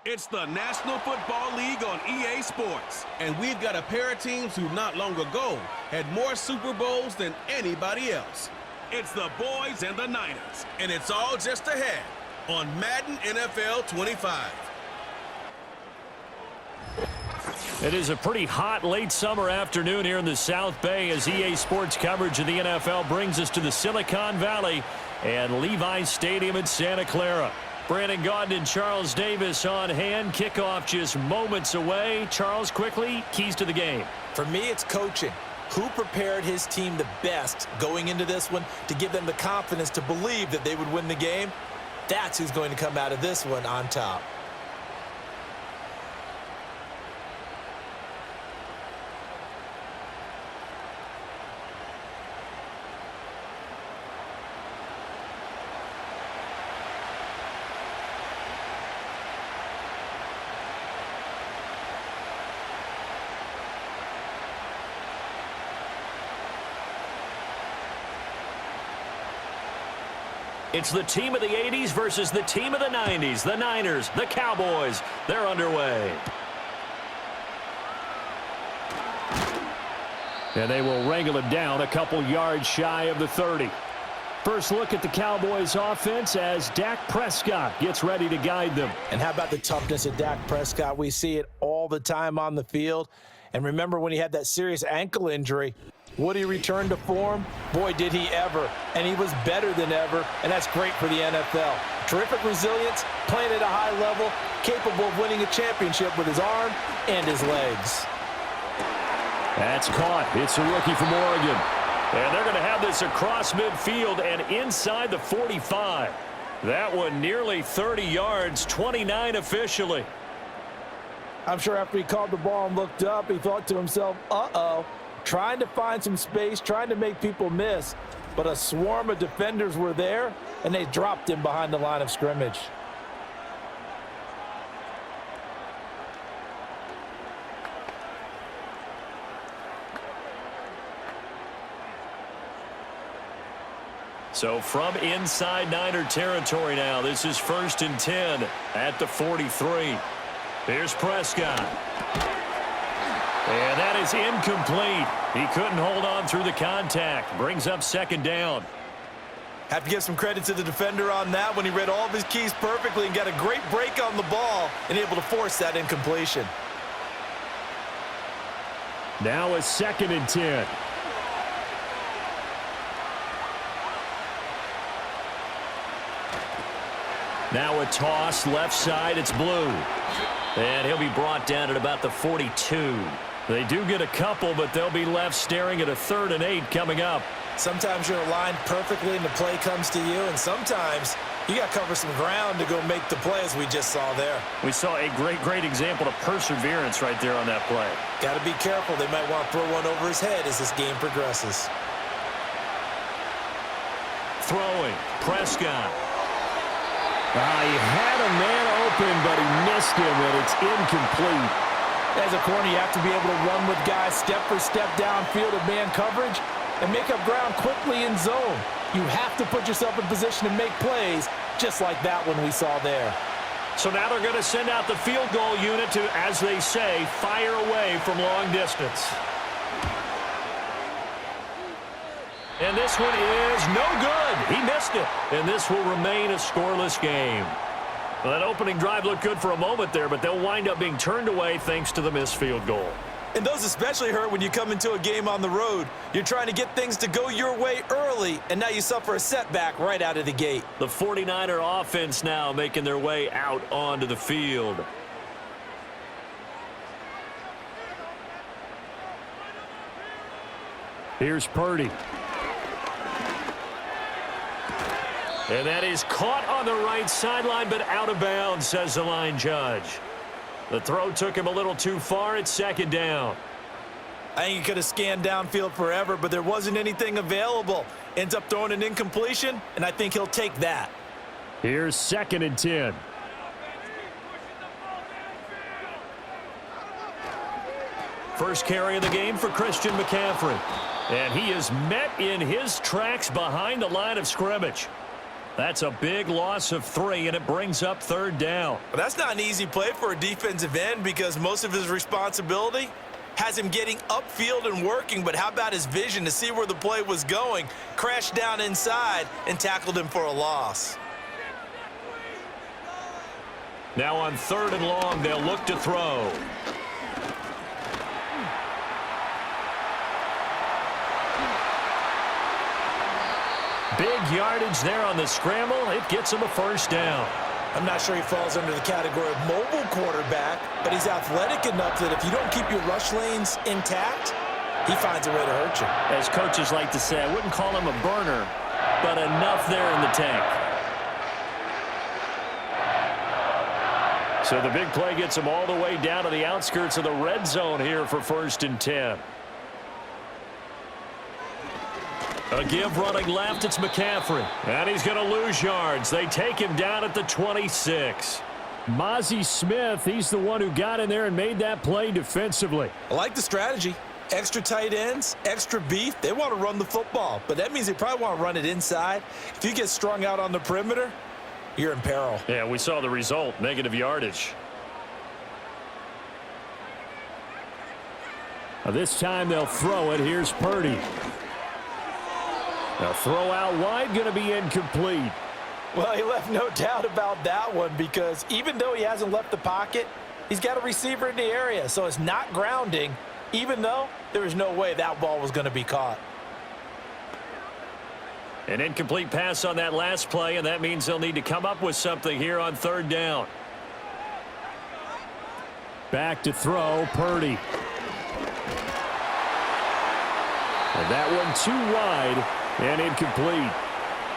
It's the National Football League on EA Sports. And we've got a pair of teams who not long ago had more Super Bowls than anybody else. It's the boys and the Niners. And it's all just ahead on Madden NFL 25. It is a pretty hot late summer afternoon here in the South Bay as EA Sports coverage of the NFL brings us to the Silicon Valley and Levi's Stadium in Santa Clara. Brandon Gaudin and Charles Davis on hand. Kickoff just moments away. Charles, quickly, keys to the game. For me, it's coaching. Who prepared his team the best going into this one to give them the confidence to believe that they would win the game? That's who's going to come out of this one on top. It's the team of the 80s versus the team of the 90s. The Niners, the Cowboys, they're underway. And they will wrangle it down a couple yards shy of the 30. First look at the Cowboys offense as Dak Prescott gets ready to guide them. And how about the toughness of Dak Prescott? We see it all the time on the field. And remember when he had that serious ankle injury, would he return to form? Boy, did he ever. And he was better than ever, and that's great for the NFL. Terrific resilience, playing at a high level, capable of winning a championship with his arm and his legs. That's caught. It's a rookie from Oregon. And they're going to have this across midfield and inside the 45. That one nearly 30 yards, 29 officially. I'm sure after he caught the ball and looked up, he thought to himself, uh-oh. Trying to find some space, trying to make people miss. But a swarm of defenders were there, and they dropped him behind the line of scrimmage. So from inside Niner territory now, this is 1st and 10 at the 43. Here's Prescott. And that is incomplete. He couldn't hold on through the contact. Brings up 2nd down. Have to give some credit to the defender on that when he read all of his keys perfectly and got a great break on the ball and able to force that incompletion. Now a 2nd and 10. Now a toss left side. It's Blue. And he'll be brought down at about the 42. They do get a couple, but they'll be left staring at a 3rd and 8 coming up. Sometimes you're aligned perfectly and the play comes to you, and sometimes you got to cover some ground to go make the play, as we just saw there. We saw a great example of perseverance right there on that play. Got to be careful. They might want to throw one over his head as this game progresses. Throwing, Prescott. He had a man open, but he missed him, and it's incomplete. As a corner, you have to be able to run with guys step for step downfield of man coverage and make up ground quickly in zone. You have to put yourself in position to make plays, just like that one we saw there. So now they're going to send out the field goal unit to, as they say, fire away from long distance. And this one is no good. He missed it. And this will remain a scoreless game. Well, that opening drive looked good for a moment there, but they'll wind up being turned away thanks to the missed field goal. And those especially hurt when you come into a game on the road. You're trying to get things to go your way early, and now you suffer a setback right out of the gate. The 49er offense now making their way out onto the field. Here's Purdy. And that is caught on the right sideline, but out of bounds, says the line judge. The throw took him a little too far. It's 2nd down. I think he could have scanned downfield forever, but there wasn't anything available. Ends up throwing an incompletion, and I think he'll take that. Here's 2nd and 10. First carry of the game for Christian McCaffrey. And he is met in his tracks behind the line of scrimmage. That's a big loss of 3, and it brings up 3rd down. But that's not an easy play for a defensive end because most of his responsibility has him getting upfield and working, but how about his vision to see where the play was going, crashed down inside, and tackled him for a loss. Now on 3rd and long, they'll look to throw. Big yardage there on the scramble. It gets him a 1st down. I'm not sure he falls under the category of mobile quarterback, but he's athletic enough that if you don't keep your rush lanes intact, he finds a way to hurt you. As coaches like to say, I wouldn't call him a burner, but enough there in the tank. So the big play gets him all the way down to the outskirts of the red zone here for 1st and 10. A give running left, it's McCaffrey. And he's going to lose yards. They take him down at the 26. Mozzie Smith, he's the one who got in there and made that play defensively. I like the strategy. Extra tight ends, extra beef. They want to run the football, but that means they probably want to run it inside. If you get strung out on the perimeter, you're in peril. Yeah, we saw the result, negative yardage. Now this time they'll throw it. Here's Purdy. A throw out wide, going to be incomplete. Well, he left no doubt about that one because even though he hasn't left the pocket, he's got a receiver in the area, so it's not grounding, even though there was no way that ball was going to be caught. An incomplete pass on that last play, and that means they'll need to come up with something here on 3rd down. Back to throw, Purdy. And that one too wide. And incomplete.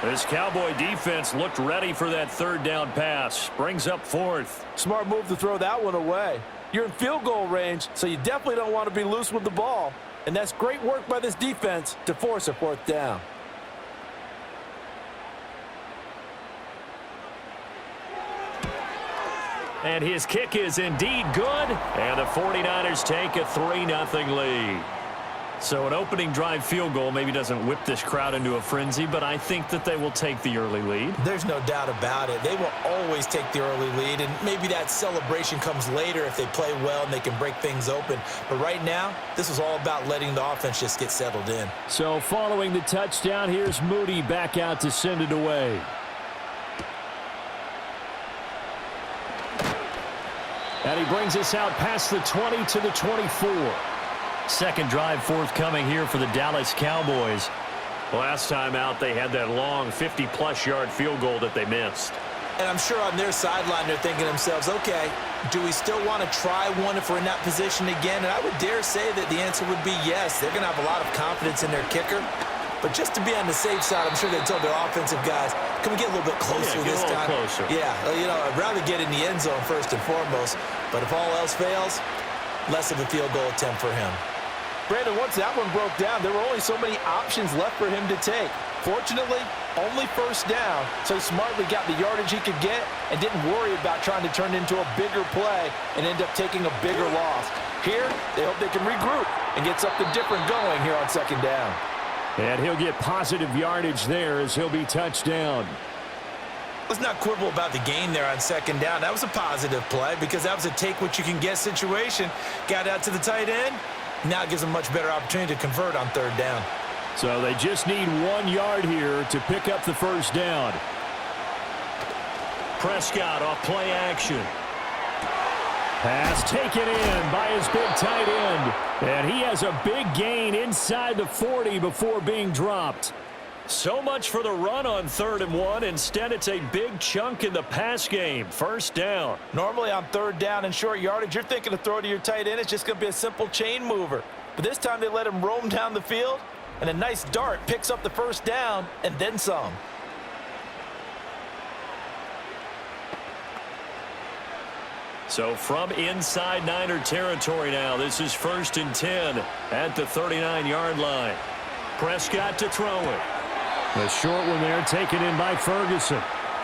This Cowboy defense looked ready for that 3rd down pass. Brings up 4th. Smart move to throw that one away. You're in field goal range, so you definitely don't want to be loose with the ball. And that's great work by this defense to force a 4th down. And his kick is indeed good. And the 49ers take a 3-0 lead. So an opening drive field goal maybe doesn't whip this crowd into a frenzy, but I think that they will take the early lead. There's no doubt about it. They will always take the early lead, and maybe that celebration comes later if they play well and they can break things open. But right now, this is all about letting the offense just get settled in. So following the touchdown, here's Moody back out to send it away. And he brings us out past the 20 to the 24. Second drive forthcoming here for the Dallas Cowboys. Last time out, they had that long 50-plus yard field goal that they missed. And I'm sure on their sideline, they're thinking to themselves, okay, do we still want to try one if we're in that position again? And I would dare say that the answer would be yes. They're going to have a lot of confidence in their kicker. But just to be on the safe side, I'm sure they told their offensive guys, can we get a little bit closer this time? Closer. Yeah, you know, I'd rather get in the end zone first and foremost. But if all else fails, less of a field goal attempt for him. Brandon, once that one broke down, there were only so many options left for him to take. Fortunately, only 1st down, so he smartly got the yardage he could get and didn't worry about trying to turn it into a bigger play and end up taking a bigger loss. Here, they hope they can regroup and get something different going here on 2nd down. And he'll get positive yardage there as he'll be touched down. Let's not quibble about the gain there on 2nd down. That was a positive play because that was a take-what-you-can-get situation. Got out to the tight end. Now it gives them a much better opportunity to convert on 3rd down. So they just need 1 yard here to pick up the 1st down. Prescott off play action. Pass taken in by his big tight end. And he has a big gain inside the 40 before being dropped. So much for the run on 3rd and 1. Instead, it's a big chunk in the pass game. 1st down. Normally on 3rd down and short yardage, you're thinking to throw to your tight end. It's just going to be a simple chain mover. But this time they let him roam down the field, and a nice dart picks up the 1st down and then some. So from inside Niner territory now, this is 1st and 10 at the 39-yard line. Prescott to throw it. A short one there taken in by Ferguson.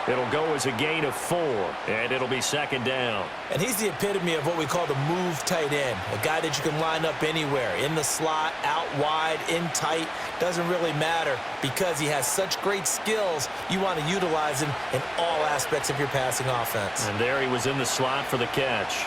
It'll go as a gain of 4, and it'll be second down. And he's the epitome of what we call the move tight end, a guy that you can line up anywhere, in the slot, out wide, in tight, doesn't really matter because he has such great skills. You want to utilize him in all aspects of your passing offense. And there he was in the slot for the catch.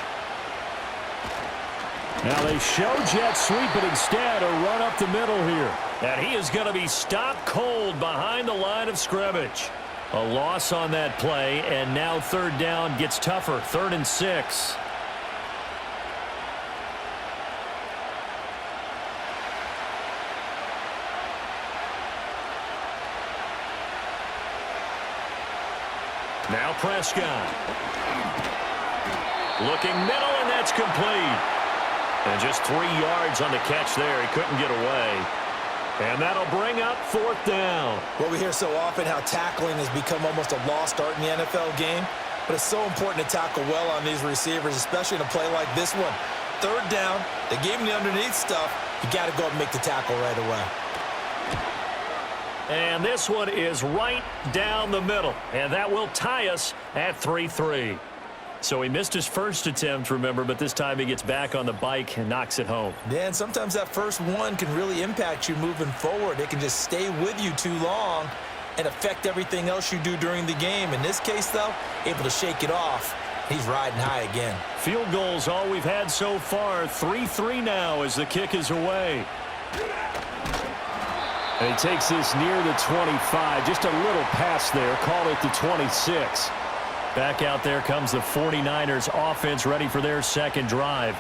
Now they show jet sweep, but instead a run up the middle here. And he is going to be stopped cold behind the line of scrimmage. A loss on that play, and now third down gets tougher. 3rd and 6. Now Prescott. Looking middle, and that's complete. And just 3 yards on the catch there. He couldn't get away. And that'll bring up 4th down. Well, we hear so often how tackling has become almost a lost art in the NFL game, but it's so important to tackle well on these receivers, especially in a play like this one. 3rd down, they gave him the underneath stuff. You got to go and make the tackle right away. And this one is right down the middle, and that will tie us at 3-3. So he missed his first attempt, remember, but this time he gets back on the bike and knocks it home. Yeah, and sometimes that first one can really impact you moving forward. It can just stay with you too long and affect everything else you do during the game. In this case, though, able to shake it off. He's riding high again. Field goals all we've had so far. 3-3 now as the kick is away. And he takes this near the 25. Just a little pass there. Call it the 26. Back out there comes the 49ers offense, ready for their second drive.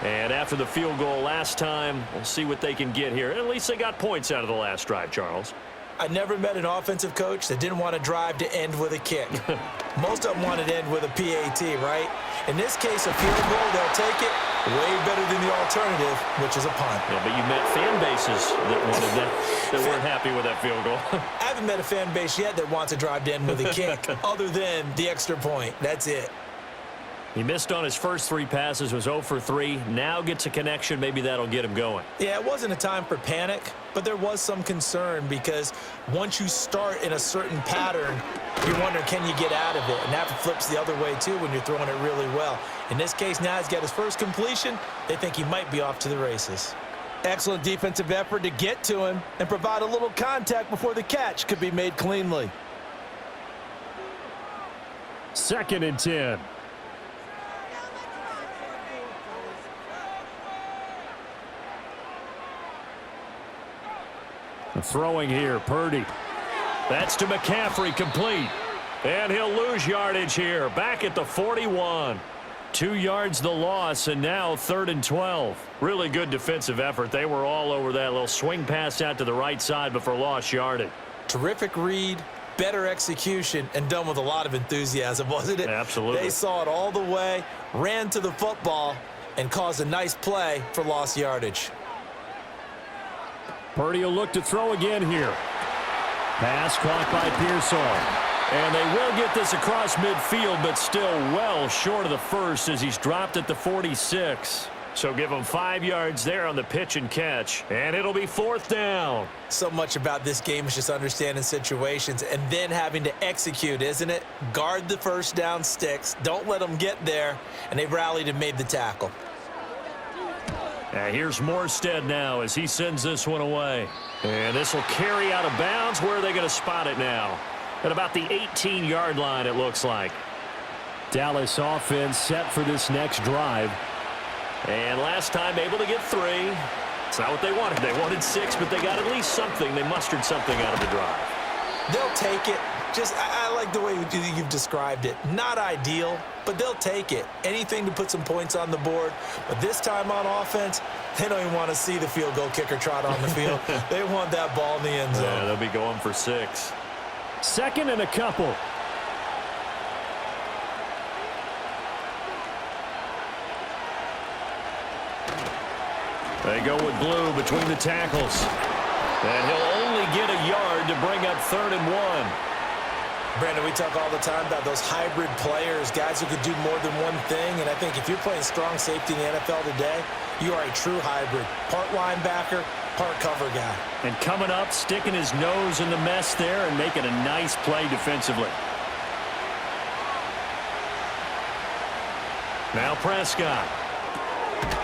And after the field goal last time, we'll see what they can get here. At least they got points out of the last drive, Charles. I never met an offensive coach that didn't want to drive to end with a kick. Most of them wanted to end with a PAT, right? In this case, a field goal, they'll take it. Way better than the alternative, which is a punt. Yeah, but you met fan bases that wanted that weren't happy with that field goal. I haven't met a fan base yet that wants to drive to end with a kick other than the extra point. That's it. He missed on his first 3 passes, was 0 for 3. Now gets a connection. Maybe that'll get him going. Yeah, it wasn't a time for panic, but there was some concern because once you start in a certain pattern, you're wondering, can you get out of it? And that flips the other way, too, when you're throwing it really well. In this case, now he's got his first completion. They think he might be off to the races. Excellent defensive effort to get to him and provide a little contact before the catch could be made cleanly. 2nd and 10. Throwing here, Purdy. That's to McCaffrey, complete. And he'll lose yardage here. Back at the 41. 2 yards the loss, and now 3rd and 12. Really good defensive effort. They were all over that little swing pass out to the right side, but for lost yardage. Terrific read, better execution, and done with a lot of enthusiasm, wasn't it? Absolutely. They saw it all the way, ran to the football, and caused a nice play for lost yardage. Purdy will look to throw again here. Pass caught by Pearsall. And they will get this across midfield, but still well short of the first as he's dropped at the 46. So give him 5 yards there on the pitch and catch, and it'll be 4th down. So much about this game is just understanding situations and then having to execute, isn't it? Guard the first down sticks. Don't let them get there, and they've rallied and made the tackle. Here's Morstead now as he sends this one away. And this will carry out of bounds. Where are they going to spot it now? At about the 18-yard line, it looks like. Dallas offense set for this next drive. And last time able to get 3. It's not what they wanted. They wanted 6, but they got at least something. They mustered something out of the drive. They'll take it. I like the way you've described it. Not ideal, but they'll take it. Anything to put some points on the board. But this time on offense, they don't even want to see the field goal kicker trot on the field. They want that ball in the end zone. Yeah, they'll be going for 6. 2nd and a couple. They go with Blue between the tackles. And he'll only get a yard to bring up 3rd and 1. Brandon, we talk all the time about those hybrid players, guys who could do more than one thing. And I think if you're playing strong safety in the NFL today, you are a true hybrid. Part linebacker, part cover guy. And coming up, sticking his nose in the mess there and making a nice play defensively. Now Prescott.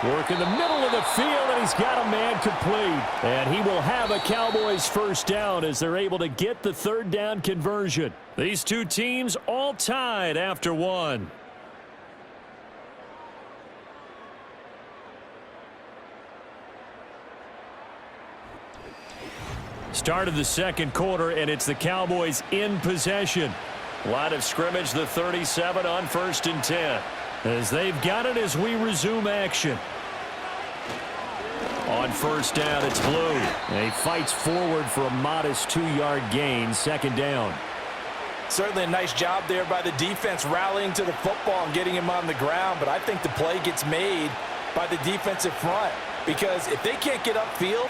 Work in the middle of the field, and he's got a man complete. And he will have a Cowboys first down as they're able to get the third down conversion. These two teams all tied after one. Start of the second quarter, and it's the Cowboys in possession. Line of scrimmage, the 37 on 1st and 10. As they've got it as we resume action. On first down, it's Blue. And he fights forward for a modest 2-yard gain, second down. Certainly a nice job there by the defense rallying to the football and getting him on the ground, but I think the play gets made by the defensive front because if they can't get upfield,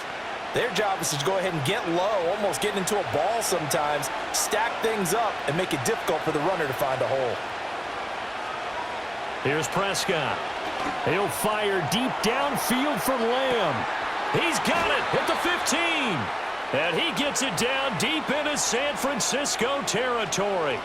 their job is to go ahead and get low, almost get into a ball sometimes, stack things up, and make it difficult for the runner to find a hole. Here's Prescott. He'll fire deep downfield for Lamb. He's got it at the 15. And he gets it down deep into San Francisco territory.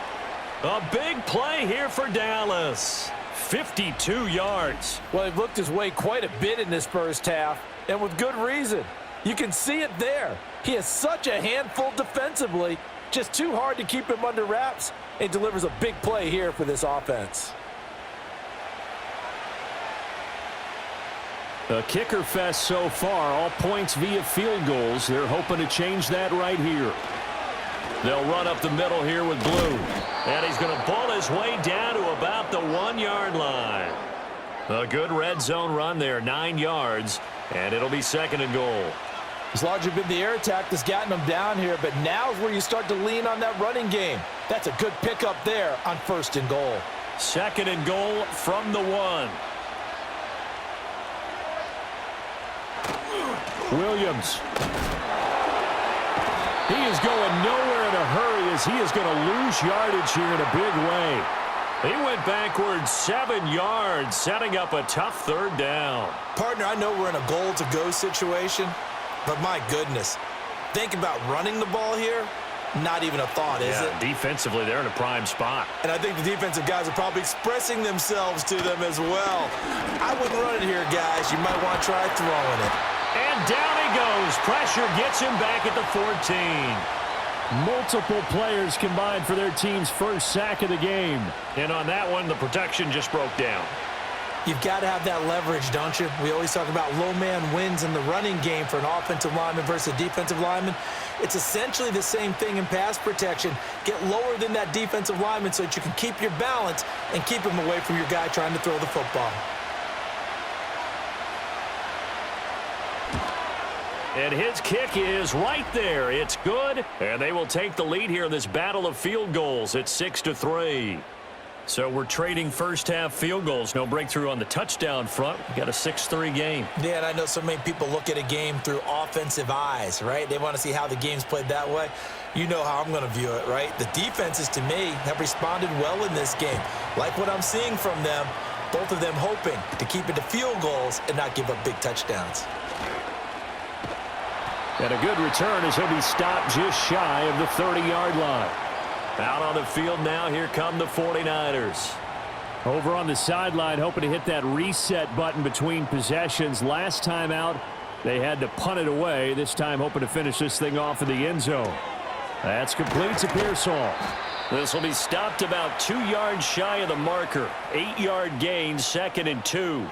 A big play here for Dallas. 52 yards. Well, he looked his way quite a bit in this first half, and with good reason. You can see it there. He has such a handful defensively, just too hard to keep him under wraps, and delivers a big play here for this offense. A kicker fest so far, all points via field goals. They're hoping to change that right here. They'll run up the middle here with Blue. And he's going to pull his way down to about the 1-yard line. A good red zone run there, 9 yards, and it'll be 2nd and goal. It's largely been the air attack that's gotten them down here, but now is where you start to lean on that running game. That's a good pickup there on 1st and goal. 2nd and goal from the 1. Williams. He is going nowhere in a hurry as he is going to lose yardage here in a big way. He went backwards 7 yards, setting up a tough 3rd down. Partner, I know we're in a goal-to-go situation, but my goodness, think about running the ball here. Not even a thought, is it? Defensively, they're in a prime spot. And I think the defensive guys are probably expressing themselves to them as well. I wouldn't run it here, guys. You might want to try throwing it. And down he goes. Pressure gets him back at the 14. Multiple players combined for their team's first sack of the game. And on that one, the protection just broke down. You've got to have that leverage, don't you? We always talk about low man wins in the running game for an offensive lineman versus a defensive lineman. It's essentially the same thing in pass protection. Get lower than that defensive lineman so that you can keep your balance and keep him away from your guy trying to throw the football. And his kick is right there. It's good. And they will take the lead here in this battle of field goals at 6-3. So we're trading first half field goals. No breakthrough on the touchdown front. We got a 6-3 game. Yeah, and I know so many people look at a game through offensive eyes, right? They want to see how the game's played that way. You know how I'm going to view it, right? The defenses, to me, have responded well in this game. Like what I'm seeing from them, both of them hoping to keep it to field goals and not give up big touchdowns. And a good return as he'll be stopped just shy of the 30-yard line. Out on the field now, here come the 49ers. Over on the sideline, hoping to hit that reset button between possessions. Last time out, they had to punt it away. This time, hoping to finish this thing off in the end zone. That's complete to Pearsall. This will be stopped about 2 yards shy of the marker. 8-yard gain, 2nd and 2.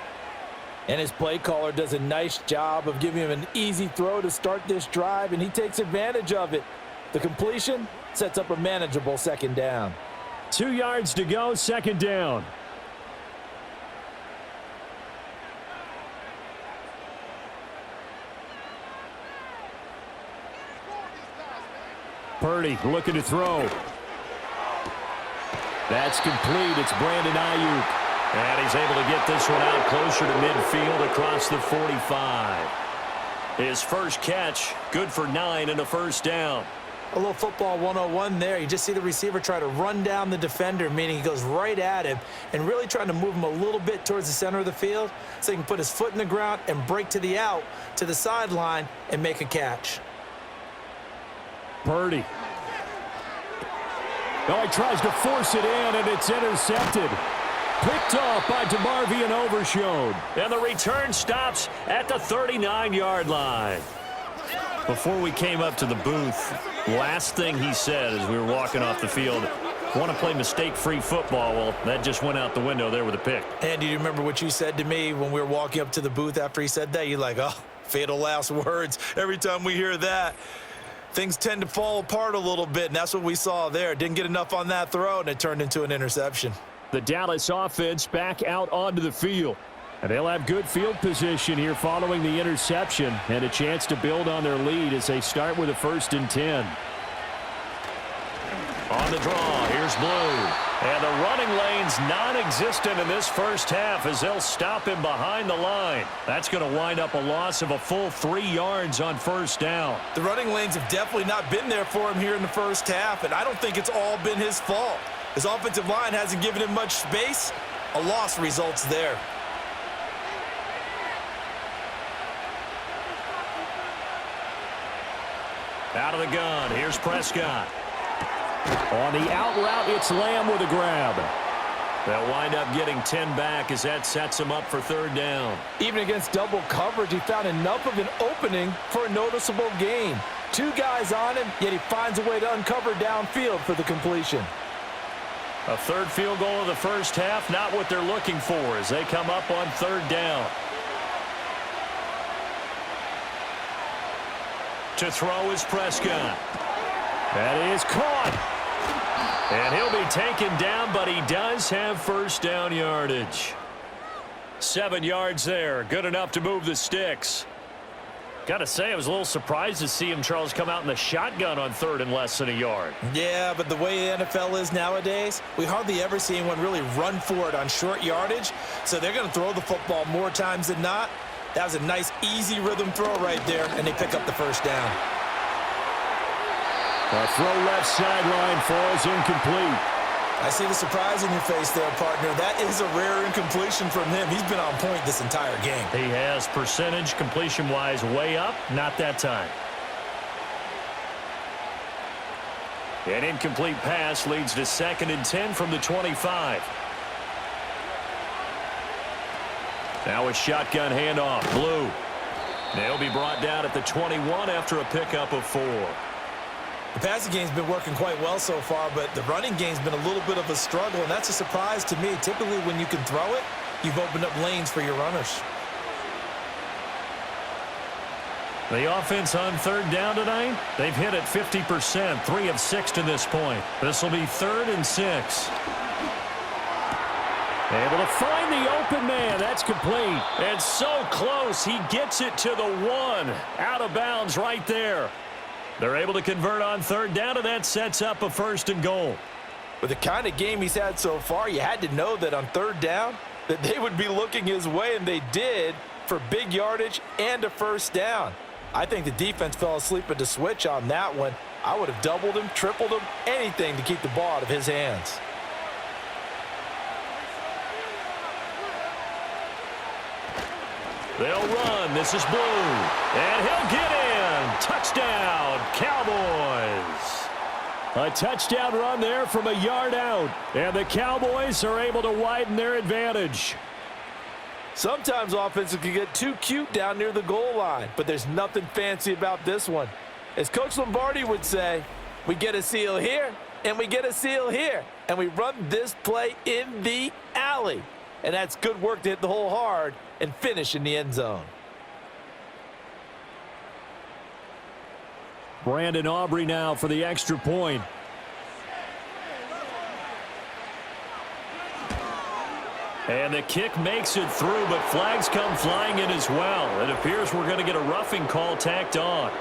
And his play caller does a nice job of giving him an easy throw to start this drive, and he takes advantage of it. The completion sets up a manageable 2nd down. 2 yards to go, 2nd down. Purdy looking to throw. That's complete. It's Brandon Ayuk. And he's able to get this one out closer to midfield across the 45. His first catch, good for 9 and a first down. A little football 101 there. You just see the receiver try to run down the defender, meaning he goes right at him and really trying to move him a little bit towards the center of the field so he can put his foot in the ground and break to the out, to the sideline, and make a catch. Purdy. Oh, he tries to force it in, and it's intercepted. Picked off by DeMarvion Overshone. And the return stops at the 39-yard line. Before we came up to the booth, last thing he said as we were walking off the field, want to play mistake-free football. Well, that just went out the window there with a pick. And do you remember what you said to me when we were walking up to the booth after he said that? You're like, oh, fatal last words. Every time we hear that, things tend to fall apart a little bit, and that's what we saw there. Didn't get enough on that throw, and it turned into an interception. The Dallas offense back out onto the field. And they'll have good field position here following the interception and a chance to build on their lead as they start with a 1st and 10. On the draw, here's Blue. And the running lane's non-existent in this first half as they'll stop him behind the line. That's going to wind up a loss of a full 3 yards on 1st down. The running lanes have definitely not been there for him here in the first half, and I don't think it's all been his fault. His offensive line hasn't given him much space. A loss results there. Out of the gun, here's Prescott. On the out route, it's Lamb with a grab. They'll wind up getting 10 back as that sets him up for 3rd down. Even against double coverage, he found enough of an opening for a noticeable gain. 2 guys on him, yet he finds a way to uncover downfield for the completion. A 3rd field goal of the first half, not what they're looking for as they come up on 3rd down. To throw is Prescott. That is caught. And he'll be taken down, but he does have 1st down yardage. 7 yards there. Good enough to move the sticks. Got to say, I was a little surprised to see him, Charles, come out in the shotgun on 3rd and less than a yard. Yeah, but the way the NFL is nowadays, we hardly ever see anyone really run for it on short yardage. So they're going to throw the football more times than not. That was a nice, easy rhythm throw right there, and they pick up the 1st down. The throw left sideline falls incomplete. I see the surprise in your face there, partner. That is a rare incompletion from him. He's been on point this entire game. He has percentage completion-wise way up, not that time. An incomplete pass leads to 2nd and 10 from the 25. Now a shotgun handoff. Blue. They'll be brought down at the 21 after a pickup of 4. The passing game's been working quite well so far, but the running game's been a little bit of a struggle, and that's a surprise to me. Typically, when you can throw it, you've opened up lanes for your runners. The offense on 3rd down tonight, they've hit it 50%, 3 of 6 to this point. This will be 3rd and 6. Able to find the open man. That's complete. And so close, he gets it to the 1. Out of bounds right there. They're able to convert on 3rd down, and that sets up a 1st and goal. With the kind of game he's had so far, you had to know that on 3rd down that they would be looking his way, and they did for big yardage and a 1st down. I think the defense fell asleep at the switch on that one. I would have doubled him, tripled him, anything to keep the ball out of his hands. They'll run. This is Blue. And he'll get in. Touchdown, Cowboys. A touchdown run there from a yard out. And the Cowboys are able to widen their advantage. Sometimes offenses can get too cute down near the goal line, but there's nothing fancy about this one. As Coach Lombardi would say, we get a seal here, and we get a seal here, and we run this play in the alley. And that's good work to hit the hole hard and finish in the end zone. Brandon Aubrey now for the extra point. And the kick makes it through, but flags come flying in as well. It appears we're going to get a roughing call tacked on.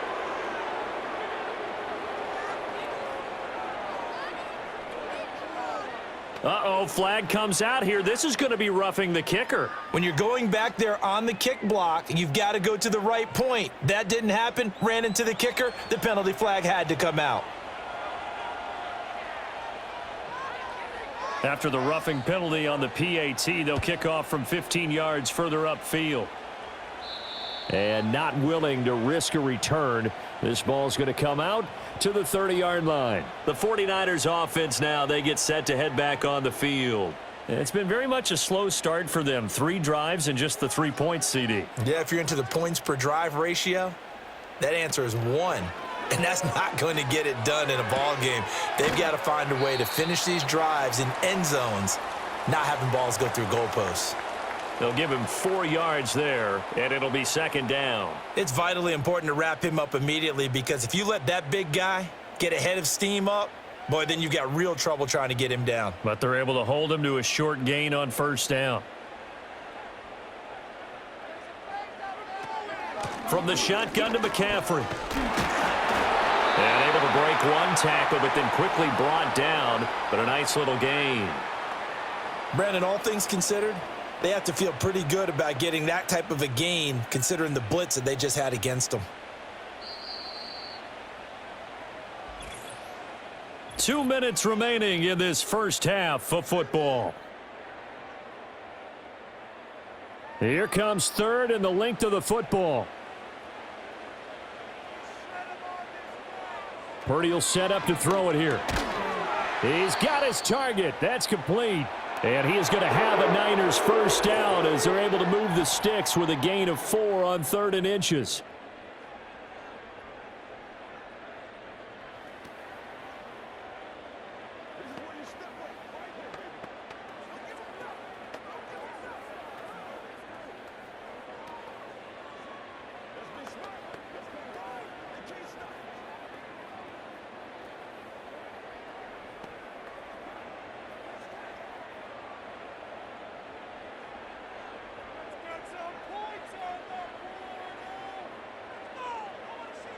Uh-oh, flag comes out here. This is going to be roughing the kicker. When you're going back there on the kick block, you've got to go to the right point. That didn't happen, ran into the kicker. The penalty flag had to come out. After the roughing penalty on the PAT, they'll kick off from 15 yards further upfield. And not willing to risk a return, this ball's going to come out to the 30-yard line. The 49ers offense now, they get set to head back on the field. It's been very much a slow start for them. 3 drives and just the 3 points, CD. Yeah, if you're into the points per drive ratio, that answer is 1. And that's not going to get it done in a ball game. They've got to find a way to finish these drives in end zones, not having balls go through goalposts. They'll give him 4 yards there, and it'll be 2nd down. It's vitally important to wrap him up immediately, because if you let that big guy get ahead of steam up, boy, then you've got real trouble trying to get him down. But they're able to hold him to a short gain on 1st down. From the shotgun to McCaffrey. And able to break 1 tackle, but then quickly brought down. But a nice little gain. Brandon, all things considered, they have to feel pretty good about getting that type of a gain, considering the blitz that they just had against them. 2 minutes remaining in this first half of football. Here comes 3rd and the length of the football. Purdy will set up to throw it here. He's got his target. That's complete. And he is going to have a Niners 1st down as they're able to move the sticks with a gain of 4 on 3rd and inches.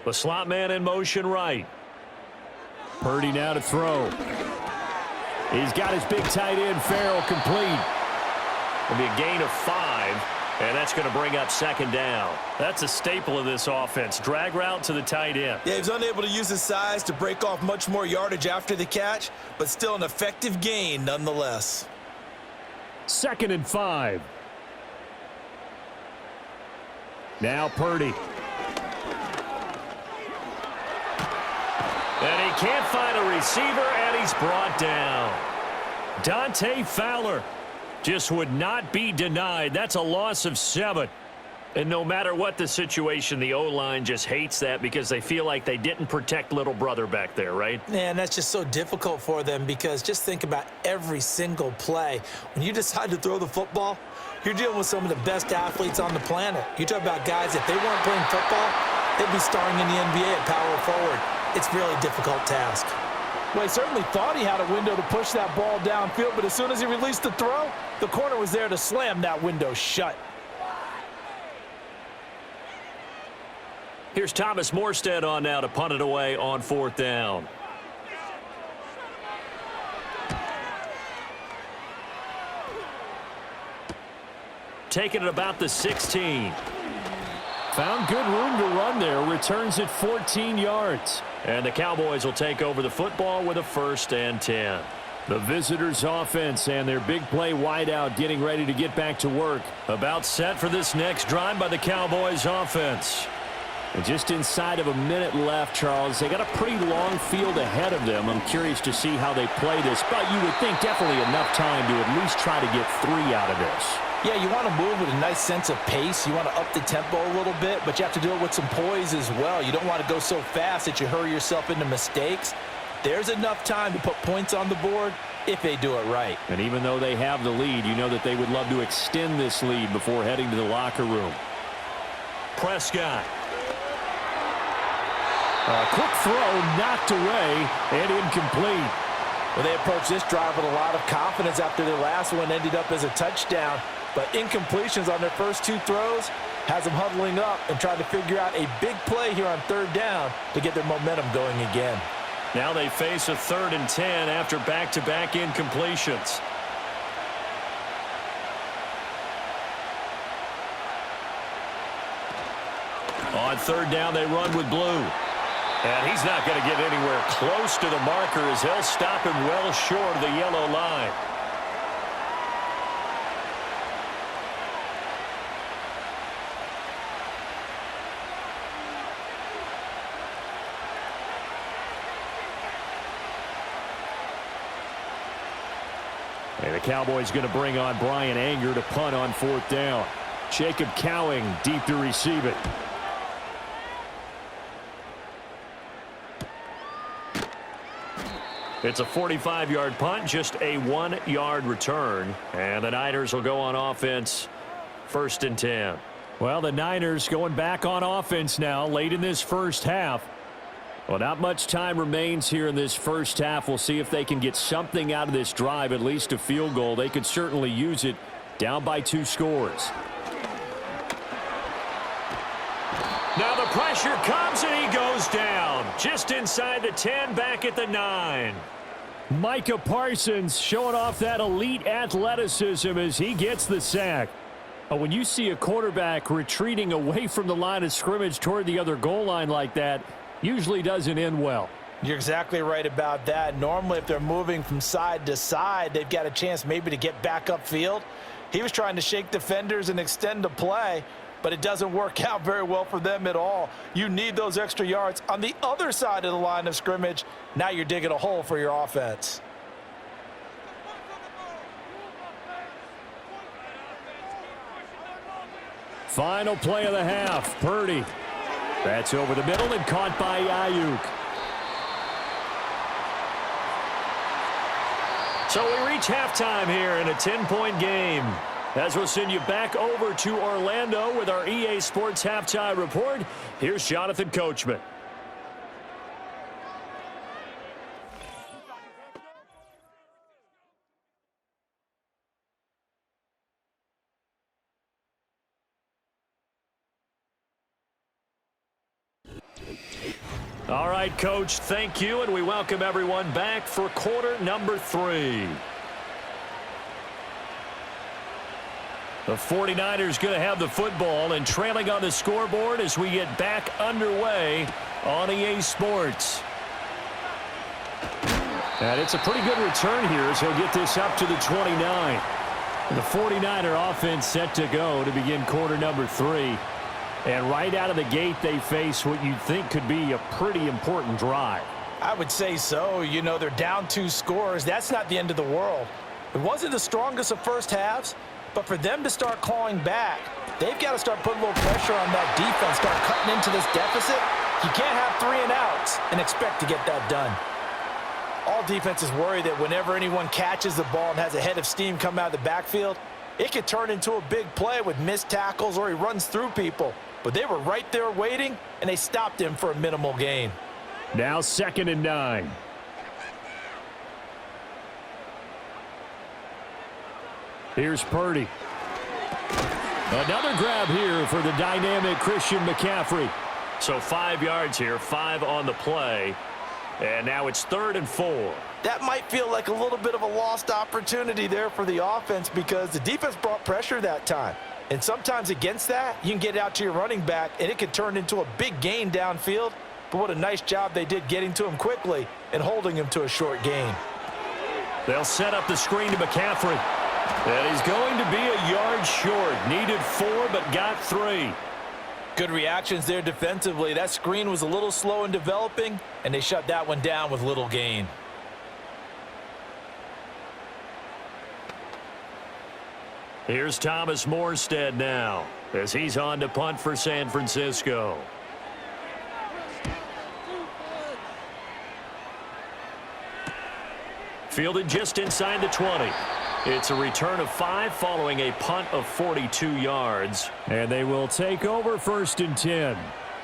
The slot man in motion right. Purdy now to throw. He's got his big tight end, Farrell, complete. It'll be a gain of 5, and that's going to bring up 2nd down. That's a staple of this offense. Drag route to the tight end. Yeah, he's unable to use his size to break off much more yardage after the catch, but still an effective gain nonetheless. 2nd and 5. Now Purdy. And he can't find a receiver, and he's brought down. Dante Fowler just would not be denied. That's a loss of 7. And no matter what the situation, the O-line just hates that because they feel like they didn't protect little brother back there, right? Man, that's just so difficult for them, because just think about every single play. When you decide to throw the football, you're dealing with some of the best athletes on the planet. You talk about guys, if they weren't playing football, they'd be starring in the NBA at power forward. It's a really difficult task. Well, he certainly thought he had a window to push that ball downfield, but as soon as he released the throw, the corner was there to slam that window shut. Here's Thomas Morstead on now to punt it away on 4th down. Taking it about the 16. Found good room to run there. Returns it 14 yards. And the Cowboys will take over the football with a 1st and 10. The visitors' offense and their big play wideout getting ready to get back to work. About set for this next drive by the Cowboys' offense. And just inside of a minute left, Charles. They got a pretty long field ahead of them. I'm curious to see how they play this, but you would think definitely enough time to at least try to get 3 out of this. Yeah, you want to move with a nice sense of pace. You want to up the tempo a little bit, but you have to do it with some poise as well. You don't want to go so fast that you hurry yourself into mistakes. There's enough time to put points on the board if they do it right. And even though they have the lead, you know that they would love to extend this lead before heading to the locker room. Prescott. A quick throw knocked away and incomplete. Well, they approached this drive with a lot of confidence after their last one ended up as a touchdown. But incompletions on their first 2 throws has them huddling up and trying to figure out a big play here on 3rd down to get their momentum going again. Now they face a 3rd and 10 after back-to-back incompletions. On 3rd down, they run with blue. And he's not going to get anywhere close to the marker as he'll stop him well short of the yellow line. And the Cowboys going to bring on Brian Anger to punt on 4th down. Jacob Cowing deep to receive it. It's a 45-yard punt, just a 1-yard return. And the Niners will go on offense, 1st and 10. Well, the Niners going back on offense now late in this first half. Well, not much time remains here in this first half. We'll see if they can get something out of this drive, at least a field goal. They could certainly use it, down by 2 scores. Now the pressure comes and he goes down. Just inside the 10, back at the 9. Micah Parsons showing off that elite athleticism as he gets the sack. When you see a quarterback retreating away from the line of scrimmage toward the other goal line like that, usually doesn't end well. You're exactly right about that. Normally, if they're moving from side to side, they've got a chance maybe to get back upfield. He was trying to shake defenders and extend the play, but it doesn't work out very well for them at all. You need those extra yards on the other side of the line of scrimmage. Now you're digging a hole for your offense. Final play of the half. Purdy. That's over the middle and caught by Ayuk. So we reach halftime here in a 10-point game. As we'll send you back over to Orlando with our EA Sports Halftime Report, here's Jonathan Coachman. All right, Coach, thank you, and we welcome everyone back for quarter number 3. The 49ers going to have the football and trailing on the scoreboard as we get back underway on EA Sports. And it's a pretty good return here as he'll get this up to the 29. The 49er offense set to go to begin quarter number 3. And right out of the gate, they face what you'd think could be a pretty important drive. I would say so. You know, they're down 2 scores. That's not the end of the world. It wasn't the strongest of first halves, but for them to start clawing back, they've got to start putting a little pressure on that defense, start cutting into this deficit. You can't have 3 and outs and expect to get that done. All defenses worry that whenever anyone catches the ball and has a head of steam come out of the backfield, it could turn into a big play with missed tackles or he runs through people. But they were right there waiting, and they stopped him for a minimal gain. Now 2nd and 9. Here's Purdy. Another grab here for the dynamic Christian McCaffrey. So 5 yards here, 5 on the play. And now it's 3rd and 4. That might feel like a little bit of a lost opportunity there for the offense because the defense brought pressure that time. And sometimes against that, you can get out to your running back, and it could turn into a big gain downfield. But what a nice job they did getting to him quickly and holding him to a short gain. They'll set up the screen to McCaffrey. And he's going to be a yard short. Needed 4, but got 3. Good reactions there defensively. That screen was a little slow in developing, and they shut that one down with little gain. Here's Thomas Morstead now as he's on to punt for San Francisco. Fielded just inside the 20. It's a return of 5 following a punt of 42 yards. And they will take over 1st and 10.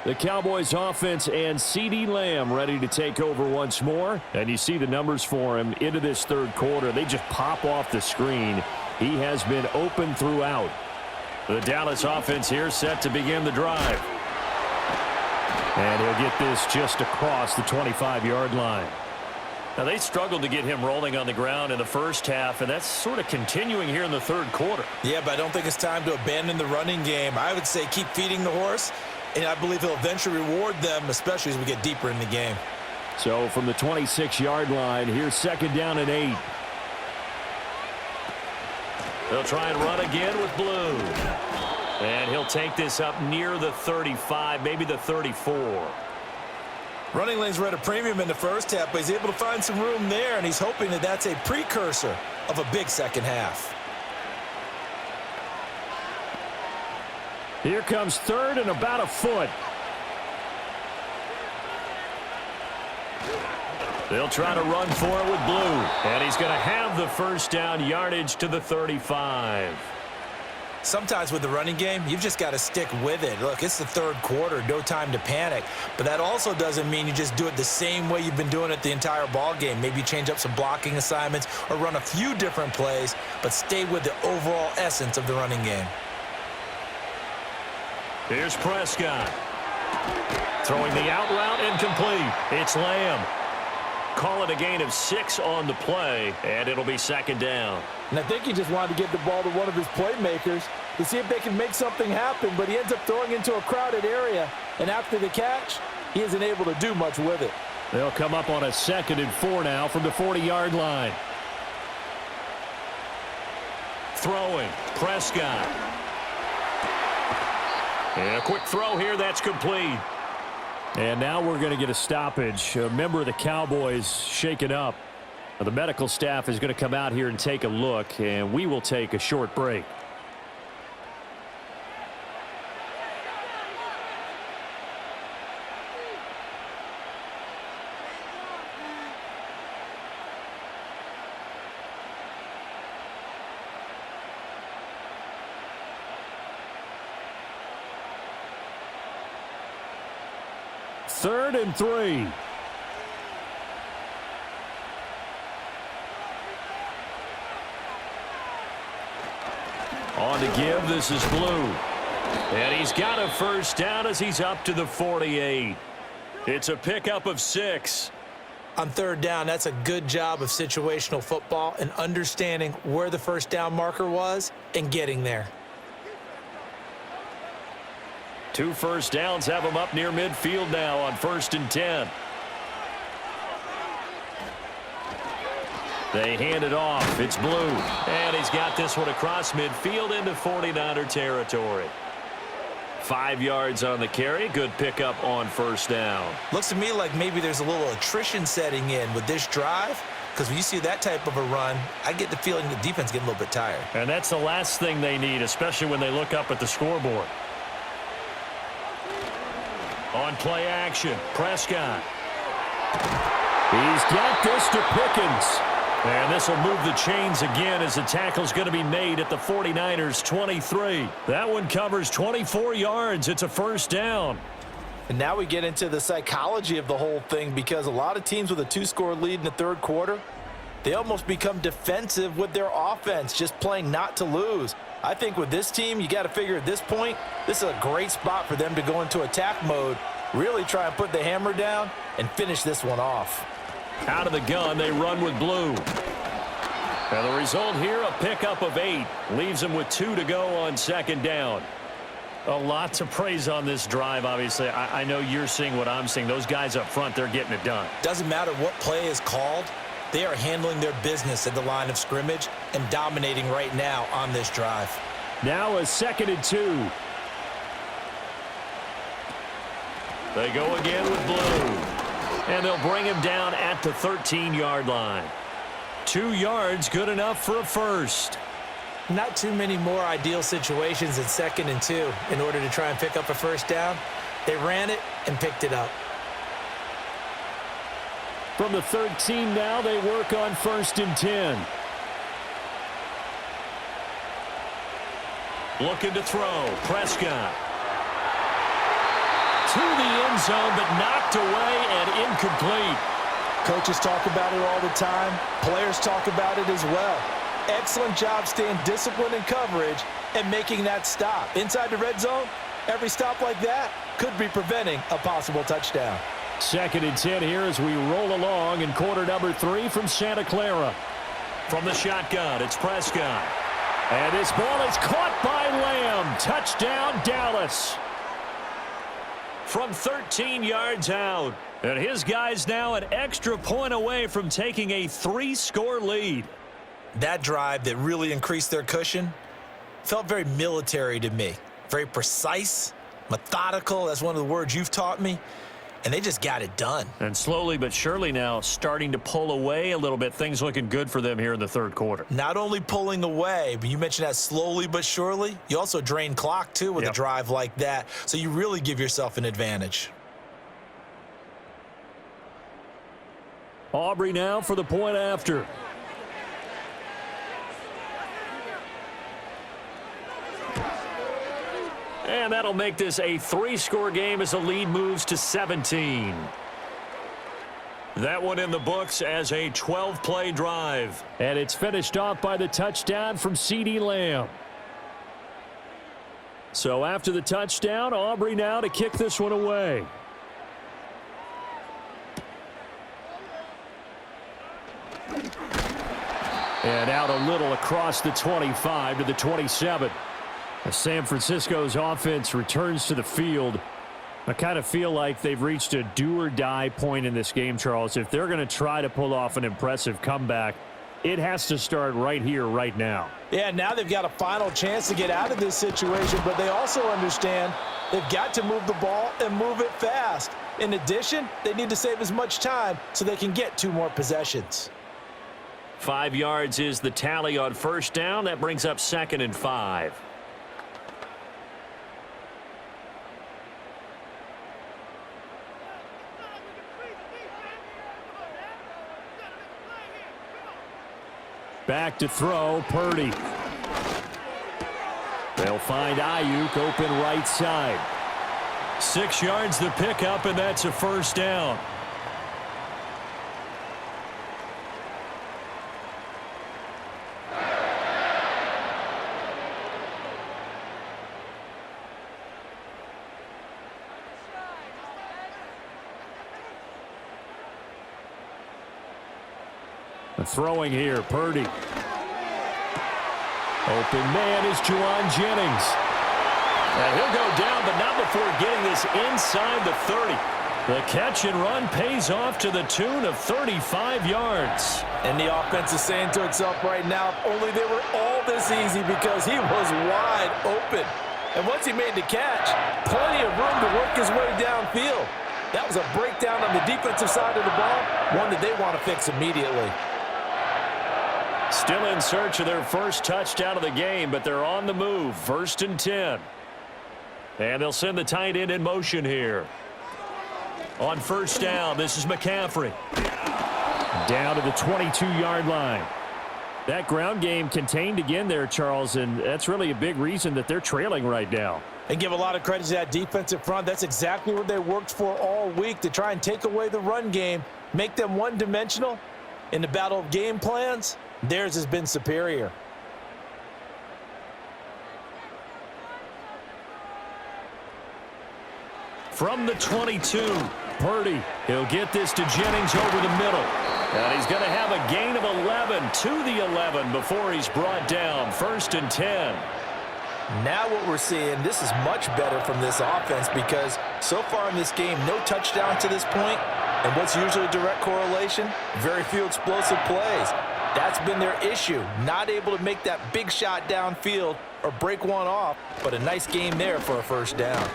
The Cowboys offense and CeeDee Lamb ready to take over once more. And you see the numbers for him into this 3rd quarter. They just pop off the screen. He has been open throughout. The Dallas offense here set to begin the drive. And he'll get this just across the 25-yard line. Now, they struggled to get him rolling on the ground in the first half, and that's sort of continuing here in the 3rd quarter. Yeah, but I don't think it's time to abandon the running game. I would say keep feeding the horse, and I believe he'll eventually reward them, especially as we get deeper in the game. So from the 26-yard line, here's 2nd down and 8. They'll try and run again with Blue. And he'll take this up near the 35, maybe the 34. Running lanes were at a premium in the first half, but he's able to find some room there, and he's hoping that that's a precursor of a big second half. Here comes third and about a foot. They'll try to run for it with Blue. And he's going to have the first down, yardage to the 35. Sometimes with the running game, you've just got to stick with it. Look, it's the third quarter, no time to panic. But that also doesn't mean you just do it the same way you've been doing it the entire ball game. Maybe change up some blocking assignments or run a few different plays, but stay with the overall essence of the running game. Here's Prescott. Throwing the out route incomplete. It's Lamb. Call it a gain of 6 on the play, and it'll be second down. And I think he just wanted to get the ball to one of his playmakers to see if they can make something happen, but he ends up throwing into a crowded area, and after the catch, he isn't able to do much with it. They'll come up on a 2nd and 4 now from the 40-yard line. Throwing, Prescott. And a quick throw here, that's complete. And now we're going to get a stoppage. A member of the Cowboys shaken up. The medical staff is going to come out here and take a look, and we will take a short break. Third and 3. On to give, this is Blue. And he's got a first down as he's up to the 48. It's a pickup of 6. On third down, that's a good job of situational football and understanding where the first down marker was and getting there. 2 first downs have him up near midfield now on 1st and 10. They hand it off. It's Blue. And he's got this one across midfield into 49er territory. 5 yards on the carry. Good pickup on first down. Looks to me like maybe there's a little attrition setting in with this drive, because when you see that type of a run, I get the feeling the defense getting a little bit tired. And that's the last thing they need, especially when they look up at the scoreboard. On play action, Prescott. He's got this to Pickens. And this will move the chains again as the tackle's going to be made at the 49ers 23. That one covers 24 yards. It's a first down. And now we get into the psychology of the whole thing, because a lot of teams with a 2-score lead in the third quarter, they almost become defensive with their offense, just playing not to lose. I think with this team, you got to figure at this point, this is a great spot for them to go into attack mode, really try and put the hammer down and finish this one off. Out of the gun, they run with Blue. And the result here, a pickup of 8. Leaves them with 2 to go on second down. A lot to praise on this drive, obviously. I know you're seeing what I'm seeing. Those guys up front, they're getting it done. Doesn't matter what play is called. They are handling their business at the line of scrimmage and dominating right now on this drive. Now a 2nd and 2. They go again with Blue. And they'll bring him down at the 13-yard line. 2 yards, good enough for a first. Not too many more ideal situations in 2nd and 2 in order to try and pick up a first down. They ran it and picked it up. From the 13 now, they work on 1st and 10. Looking to throw. Prescott. To the end zone, but knocked away and incomplete. Coaches talk about it all the time. Players talk about it as well. Excellent job staying disciplined in coverage and making that stop. Inside the red zone, every stop like that could be preventing a possible touchdown. 2nd and 10 here as we roll along in quarter number 3 from Santa Clara. From the shotgun, it's Prescott. And this ball is caught by Lamb. Touchdown, Dallas. From 13 yards out. And his guys now an extra point away from taking a 3-score lead. That drive that really increased their cushion felt very military to me. Very precise, methodical. That's one of the words you've taught me. and they just got it done. And slowly but surely now starting to pull away a little bit. Things looking good for them here in the third quarter. Not only pulling away, but you mentioned that slowly but surely. You also drain clock, too, with a drive like that. So you really give yourself an advantage. Aubrey now for the point after. And that'll make this a 3-score game as the lead moves to 17. That one in the books as a 12-play drive. And it's finished off by the touchdown from CeeDee Lamb. So after the touchdown, Aubrey now to kick this one away. And out a little across the 25 to the 27. As San Francisco's offense returns to the field, I kind of feel like they've reached a do-or-die point in this game, Charles. If they're going to try to pull off an impressive comeback, it has to start right here, right now. Yeah, now they've got a final chance to get out of this situation, but they also understand they've got to move the ball and move it fast. In addition, they need to save as much time so they can get 2 more possessions. 5 yards is the tally on first down. That brings up 2nd and 5. Back to throw, Purdy. They'll find Ayuk open right side. 6 yards the pickup, and that's a first down. Throwing here, Purdy. Open man is Juwan Jennings. And he'll go down, but not before getting this inside the 30. The catch and run pays off to the tune of 35 yards. And the offense is saying to itself right now, if only they were all this easy, because he was wide open. And once he made the catch, plenty of room to work his way downfield. That was a breakdown on the defensive side of the ball, one that they want to fix immediately. Still in search of their first touchdown of the game, but they're on the move. 1st and 10. And they'll send the tight end in motion here. On first down, this is McCaffrey. Down to the 22-yard line. That ground game contained again there, Charles, and that's really a big reason that they're trailing right now. And give a lot of credit to that defensive front. That's exactly what they worked for all week, to try and take away the run game, make them one-dimensional. In the battle of game plans, theirs has been superior. From the 22, Purdy. He'll get this to Jennings over the middle. And he's going to have a gain of 11 to the 11 before he's brought down. 1st and 10. Now what we're seeing, this is much better from this offense, because so far in this game, no touchdown to this point. And what's usually a direct correlation? Very few explosive plays. That's been their issue. Not able to make that big shot downfield or break one off, but a nice game there for a first down.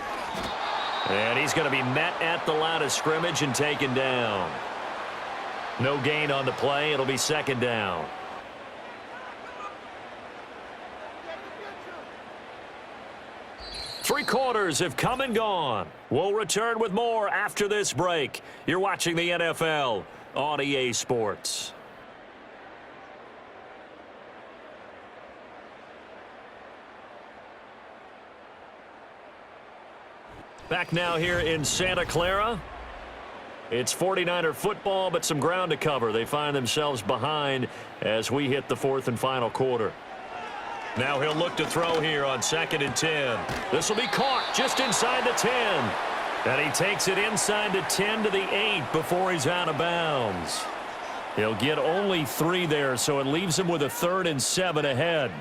And he's going to be met at the line of scrimmage and taken down. No gain on the play. It'll be 2nd down. Three quarters have come and gone. We'll return with more after this break. You're watching the NFL on EA Sports. Back now here in Santa Clara. It's 49er football, but some ground to cover. They find themselves behind as we hit the 4th and final quarter. Now he'll look to throw here on 2nd and 10. This will be caught just inside the 10. And he takes it inside the 10 to the 8 before he's out of bounds. He'll get only 3 there, so it leaves him with a 3rd and 7 ahead.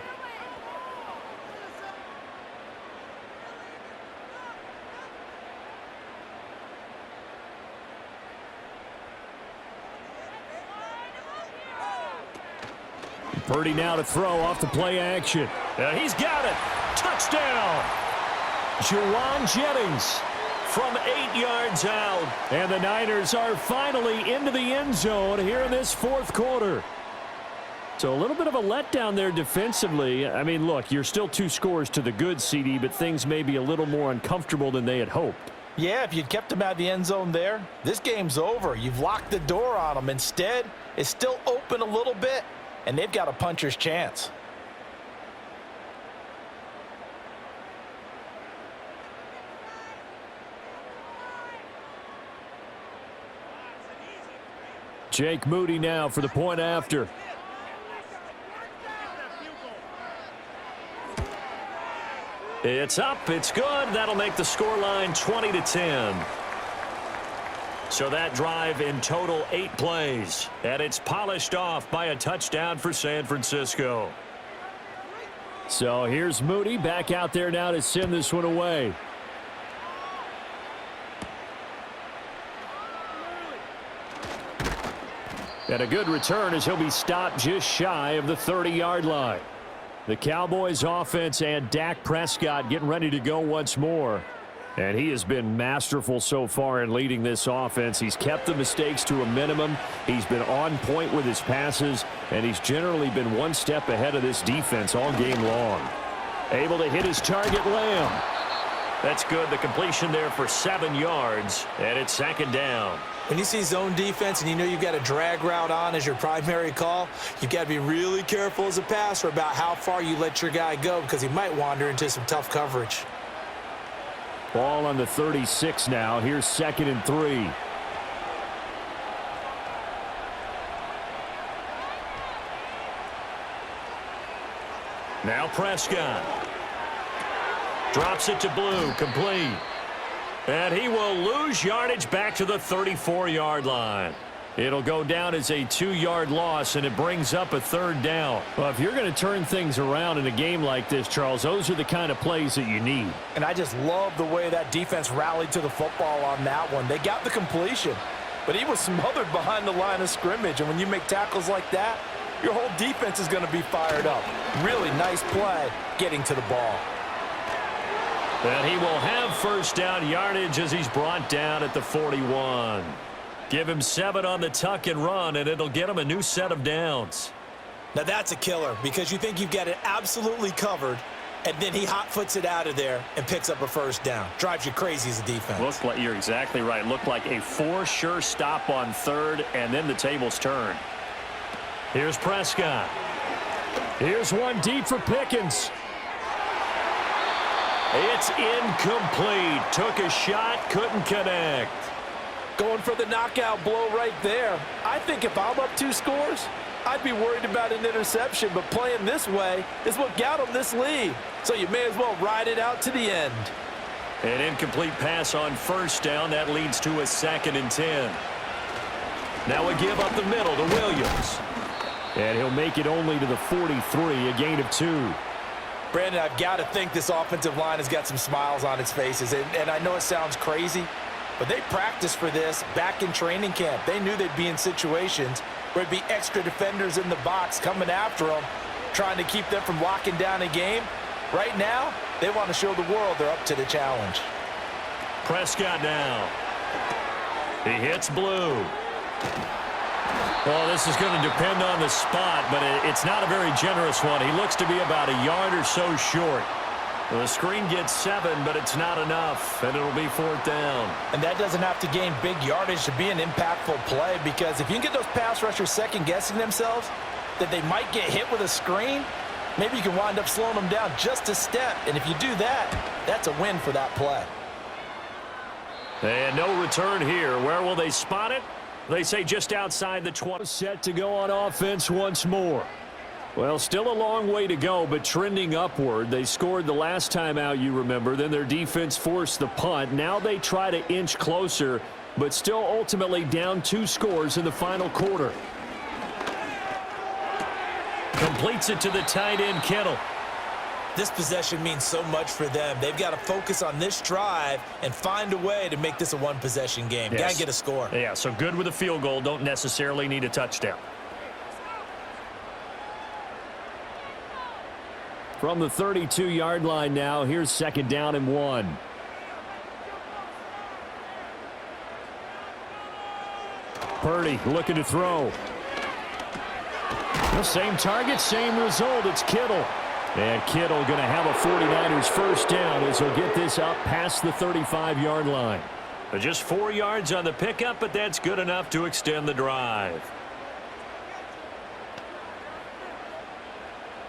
Purdy now to throw off the play action. And he's got it. Touchdown. Juwan Jennings. from 8 yards out. And the Niners are finally into the end zone here in this fourth quarter. So a little bit of a letdown there defensively. I mean, look, you're still 2 scores to the good, CD, but things may be a little more uncomfortable than they had hoped. Yeah, if you'd kept them out of the end zone there, this game's over. You've locked the door on them. Instead, it's still open a little bit, and they've got a puncher's chance. Jake Moody now for the point after. It's up. It's good. That'll make the scoreline 20-10. So that drive in total 8 plays. And it's polished off by a touchdown for San Francisco. So here's Moody back out there now to send this one away. And a good return as he'll be stopped just shy of the 30-yard line. The Cowboys offense and Dak Prescott getting ready to go once more. And he has been masterful so far in leading this offense. He's kept the mistakes to a minimum. He's been on point with his passes, and he's generally been one step ahead of this defense all game long. Able to hit his target, Lamb. That's good. The completion there for 7 yards, and it's 2nd down. When you see zone defense and you know you've got a drag route on as your primary call, you've got to be really careful as a passer about how far you let your guy go because he might wander into some tough coverage. Ball on the 36 now. Here's 2nd and 3. Now Prescott. Drops it to Blue. Complete. And he will lose yardage back to the 34-yard line. It'll go down as a 2-yard loss, and it brings up a 3rd down. Well, if you're going to turn things around in a game like this, Charles, those are the kind of plays that you need. And I just love the way that defense rallied to the football on that one. They got the completion, but he was smothered behind the line of scrimmage. And when you make tackles like that, your whole defense is going to be fired up. Really nice play getting to the ball. And he will have 1st down yardage as he's brought down at the 41. Give him 7 on the tuck and run, and it'll get him a new set of downs. Now that's a killer because you think you've got it absolutely covered, and then he hot-foots it out of there and picks up a 1st down. Drives you crazy as a defense. Looks like you're exactly right. Looked like a 4-sure stop on 3rd, and then the tables turn. Here's Prescott. Here's one deep for Pickens. It's incomplete. Took a shot, couldn't connect. Going for the knockout blow right there. I think if I'm up 2 scores, I'd be worried about an interception, but playing this way is what got him this lead. So you may as well ride it out to the end. An incomplete pass on 1st down. That leads to a 2nd and 10. Now a give up the middle to Williams. And he'll make it only to the 43, a gain of 2. Brandon, I've got to think this offensive line has got some smiles on its faces. And I know it sounds crazy, but they practiced for this back in training camp. They knew they'd be in situations where there'd be extra defenders in the box coming after them, trying to keep them from locking down a game. Right now, they want to show the world they're up to the challenge. Prescott now. He hits Blue. Well, this is going to depend on the spot, but it's not a very generous one. He looks to be about a yard or so short. Well, the screen gets 7, but it's not enough, and it'll be 4th down. And that doesn't have to gain big yardage to be an impactful play, because if you can get those pass rushers second-guessing themselves that they might get hit with a screen, maybe you can wind up slowing them down just a step. And if you do that, that's a win for that play. And no return here. Where will they spot it? They say just outside the 20. Set to go on offense once more. Well, still a long way to go, but trending upward. They scored the last time out, you remember. Then their defense forced the punt. Now they try to inch closer, but still ultimately down 2 scores in the final quarter. Completes it to the tight end, Kittle. This possession means so much for them. They've got to focus on this drive and find a way to make this a 1-possession game. Yes. Got to get a score. Yeah, so good with a field goal. Don't necessarily need a touchdown. From the 32-yard line now, here's 2nd down and 1. Purdy looking to throw. The same target, same result. It's Kittle. And Kittle going to have a 49ers first down as he'll get this up past the 35-yard line. Just 4 yards on the pickup, but that's good enough to extend the drive.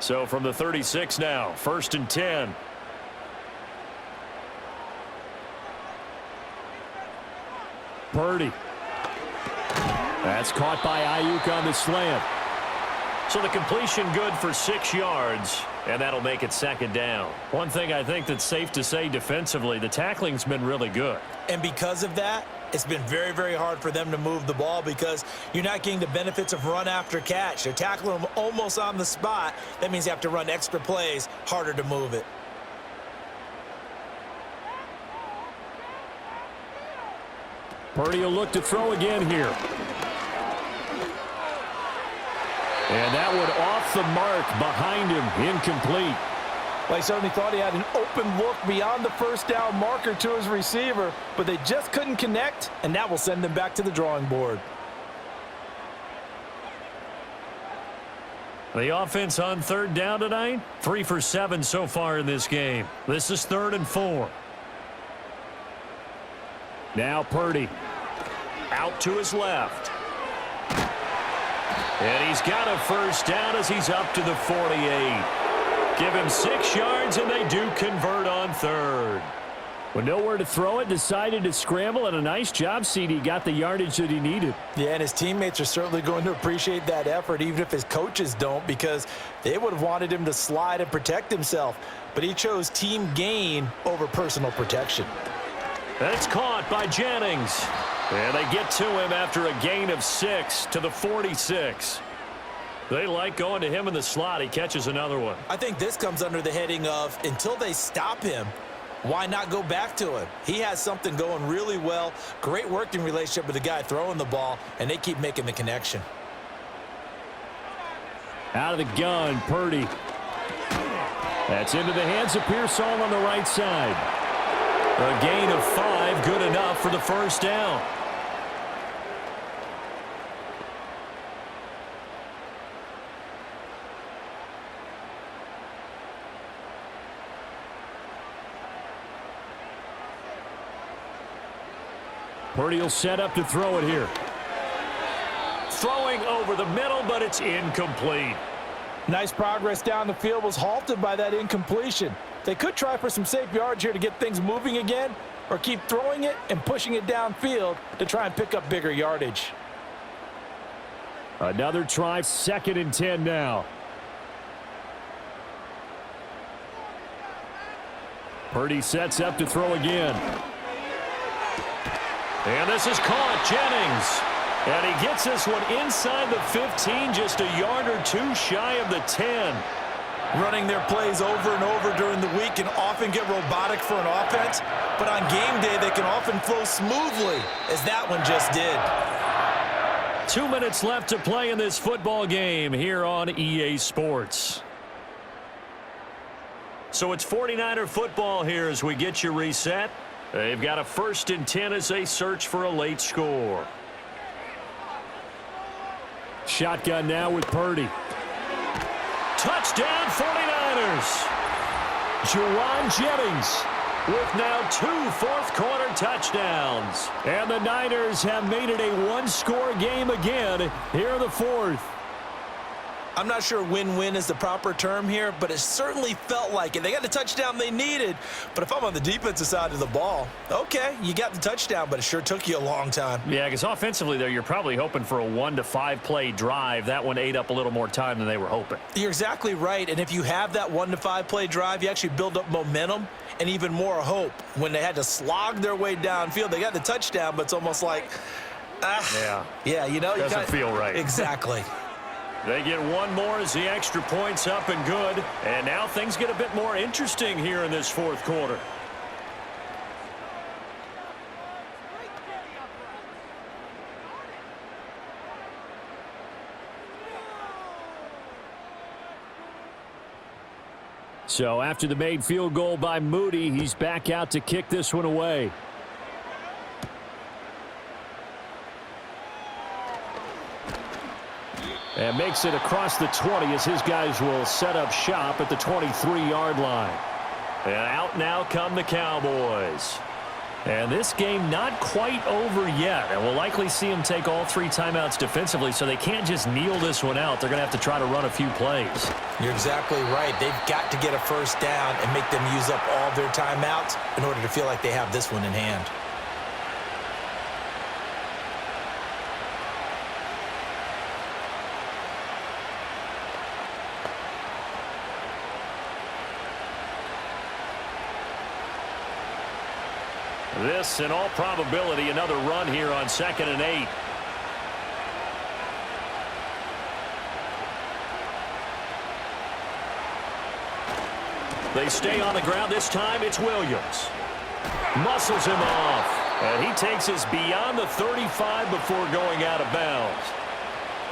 So from the 36 now, 1st and 10. Purdy. That's caught by Ayuk on the slant. So the completion good for 6 yards, and that'll make it 2nd down. One thing I think that's safe to say defensively, the tackling's been really good. And because of that, it's been very, very hard for them to move the ball because you're not getting the benefits of run after catch. They're tackling them almost on the spot. That means you have to run extra plays, harder to move it. Purdy will look to throw again here. And that one off the mark behind him, incomplete. Well, he certainly thought he had an open look beyond the first down marker to his receiver, but they just couldn't connect, and that will send them back to the drawing board. The offense on 3rd down tonight, 3 for 7 so far in this game. This is 3rd and 4. Now Purdy out to his left. And he's got a first down as he's up to the 48. Give him 6 yards, and they do convert on 3rd. With nowhere to throw it, decided to scramble, and a nice job, CD. Got the yardage that he needed. Yeah, and his teammates are certainly going to appreciate that effort, even if his coaches don't, because they would have wanted him to slide and protect himself. But he chose team gain over personal protection. That's caught by Jennings. And they get to him after a gain of 6 to the 46. They like going to him in the slot. He catches another one. I think this comes under the heading of until they stop him, why not go back to him? He has something going really well. Great working relationship with the guy throwing the ball, and they keep making the connection. Out of the gun, Purdy. That's into the hands of Pearsall on the right side. A gain of 5, good enough for the first down. Purdy will set up to throw it here. Throwing over the middle, but it's incomplete. Nice progress down the field was halted by that incompletion. They could try for some safe yards here to get things moving again, or keep throwing it and pushing it downfield to try and pick up bigger yardage. Another try, 2nd and 10 now. Purdy sets up to throw again. And this is caught, Jennings. And he gets this one inside the 15, just a yard or 2 shy of the 10. Running their plays over and over during the week can often get robotic for an offense, but on game day they can often flow smoothly, as that one just did. 2 minutes left to play in this football game here on EA Sports. So it's 49er football here as we get you reset. They've got a 1st and 10 as they search for a late score. Shotgun now with Purdy. Touchdown 49ers. Juwan Jennings with now 2 fourth-quarter touchdowns. And the Niners have made it a 1-score game again here in the 4th. I'm not sure win-win is the proper term here, but it certainly felt like it. They got the touchdown they needed, but if I'm on the defensive side of the ball, okay, you got the touchdown, but it sure took you a long time. Yeah, because offensively, though, you're probably hoping for a 1 to 5 play drive. That one ate up a little more time than they were hoping. You're exactly right, and if you have that 1 to 5 play drive, you actually build up momentum and even more hope. When they had to slog their way downfield, they got the touchdown, but it's almost like, yeah, you know, doesn't feel right. Exactly. They get one more as the extra point's up and good. And now things get a bit more interesting here in this 4th quarter. So after the made field goal by Moody, he's back out to kick this one away. and makes it across the 20 as his guys will set up shop at the 23-yard line. And out now come the Cowboys. And this game not quite over yet, and we'll likely see them take all 3 timeouts defensively, so they can't just kneel this one out. They're going to have to try to run a few plays. You're exactly right. They've got to get a first down and make them use up all their timeouts in order to feel like they have this one in hand. This, in all probability, another run here on 2nd and 8. They stay on the ground. This time it's Williams. Muscles him off. And he takes us beyond the 35 before going out of bounds.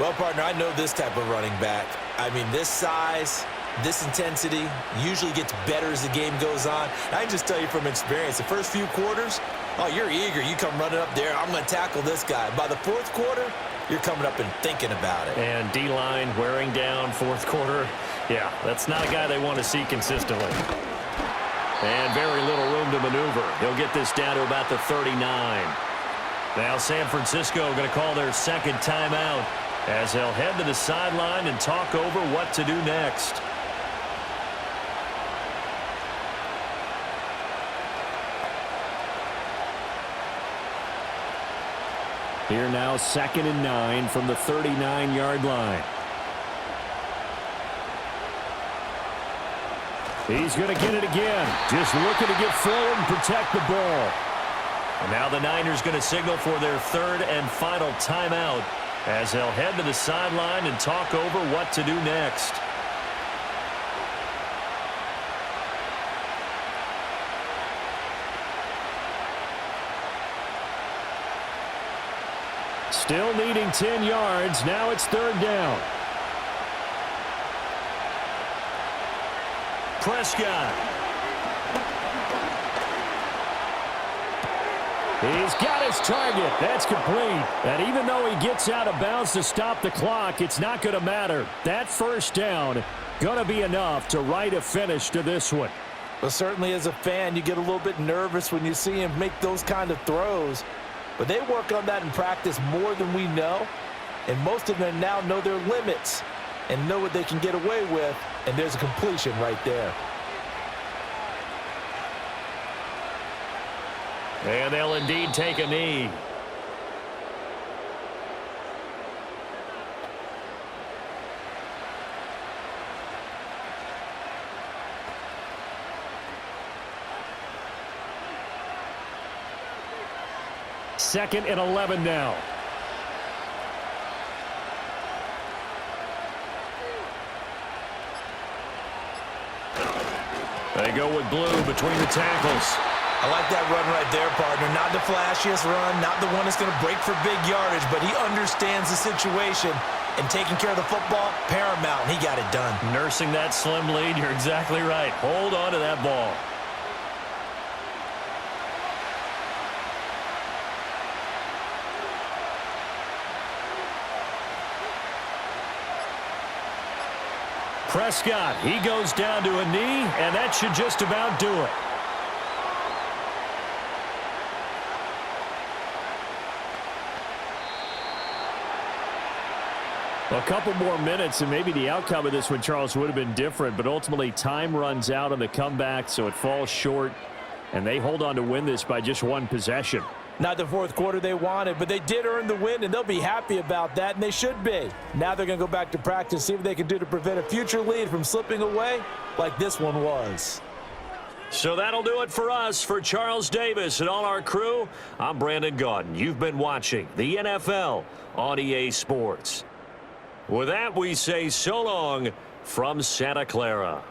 Well, partner, I know this type of running back. I mean, this size, this intensity usually gets better as the game goes on. And I can just tell you from experience, the first few quarters, oh, you're eager. You come running up there. I'm going to tackle this guy. By the 4th quarter, you're coming up and thinking about it. And D-line wearing down 4th quarter. Yeah, that's not a guy they want to see consistently. And very little room to maneuver. He'll get this down to about the 39. Now San Francisco going to call their 2nd timeout as they'll head to the sideline and talk over what to do next. Here now 2nd and 9 from the 39-yard line. He's going to get it again. Just looking to get forward and protect the ball. And now the Niners going to signal for their 3rd and final timeout as they'll head to the sideline and talk over what to do next. Still needing 10 yards. Now it's 3rd down. Prescott. He's got his target. That's complete. And even though he gets out of bounds to stop the clock, it's not going to matter. That 1st down going to be enough to write a finish to this one. Well, certainly as a fan, you get a little bit nervous when you see him make those kind of throws. But they work on that in practice more than we know. And most of them now know their limits and know what they can get away with. And there's a completion right there. And they'll indeed take a knee. Second and 11 now. They go with blue between the tackles. I like that run right there, partner. Not the flashiest run, not the one that's going to break for big yardage, but he understands the situation, and taking care of the football, paramount, and he got it done. Nursing that slim lead, you're exactly right. Hold on to that ball. Prescott, he goes down to a knee, and that should just about do it. A couple more minutes, and maybe the outcome of this one, Charles, would have been different, but ultimately time runs out on the comeback, so it falls short, and they hold on to win this by just 1 possession. Not the 4th quarter they wanted, but they did earn the win, and they'll be happy about that, and they should be. Now they're going to go back to practice, see what they can do to prevent a future lead from slipping away like this one was. So that'll do it for us. For Charles Davis and all our crew, I'm Brandon Gaudin. You've been watching the NFL on EA Sports. With that, we say so long from Santa Clara.